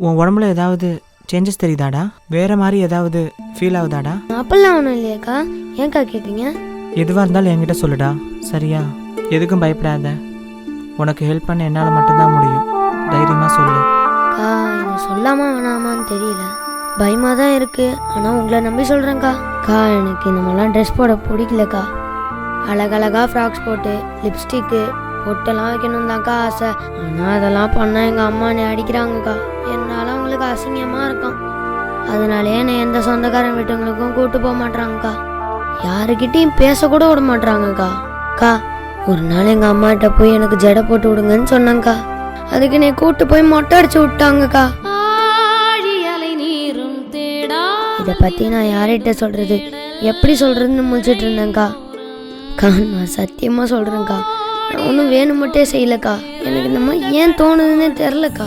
உன் உடம்புல ஏதாவது சேஞ்சஸ் தெரியுதாடா? வேற மாதிரி ஏதாவது ஃபீல் ஆகுதாடா? அப்பெல்லாம் ஒன்றும் இல்லையாக்கா, ஏன்க்கா கேட்குறீங்க? எதுவாக இருந்தாலும் என்கிட்ட சொல்லுடா, சரியா? எதுக்கும் பயப்படாத. உனக்கு ஹெல்ப் பண்ண என்னால் மட்டும்தான் முடியும். தைரியமாக சொல்லு. அக்கா, இது சொல்லாமா வேணாமான்னு தெரியல, பயமாக தான் இருக்குது. ஆனால் உங்களை நம்பி சொல்கிறேங்க்கா. அக்கா, எனக்கு இந்த மாதிரிலாம் ட்ரெஸ் போட பிடிக்கலக்கா. அழகழகாக ஃப்ராக்ஸ் போட்டு லிப்ஸ்டிக்கு பொட்டெல்லாம் வைக்கணும் தான்க்கா ஆசை. ஆனால் அதெல்லாம் பண்ணால் எங்கள் அம்மா என்னை அடிக்கிறாங்கக்கா. என்னால் அவங்களுக்கு அசிங்கமாக இருக்கும். அதனாலே என்னை எந்த சொந்தக்காரன் வீட்டுங்களுக்கும் கூப்பிட்டு போக மாட்டாங்கக்கா. யாருக்கிட்டையும் பேசக்கூட விட மாட்டாங்கக்கா. அக்கா, ஒரு நாள் எங்கள் அம்மாகிட்ட போய் எனக்கு ஜடை போட்டு விடுங்கன்னு சொன்னாங்கக்கா. அதுக்கு என்னை கூப்பிட்டு போய் மொட்டை அடிச்சு விட்டாங்கக்கா. இதை பற்றி நான் யார்கிட்ட சொல்கிறது, எப்படி சொல்கிறதுன்னு முடிச்சிட்டு இருந்தேங்க்கா. அக்கா, நான் சத்தியமாக சொல்கிறேங்க்கா, நான் ஒன்றும் வேணும் மட்டும் செய்யலக்கா. எனக்கு இந்த மாதிரி ஏன் தோணுதுன்னே தெரிலக்கா.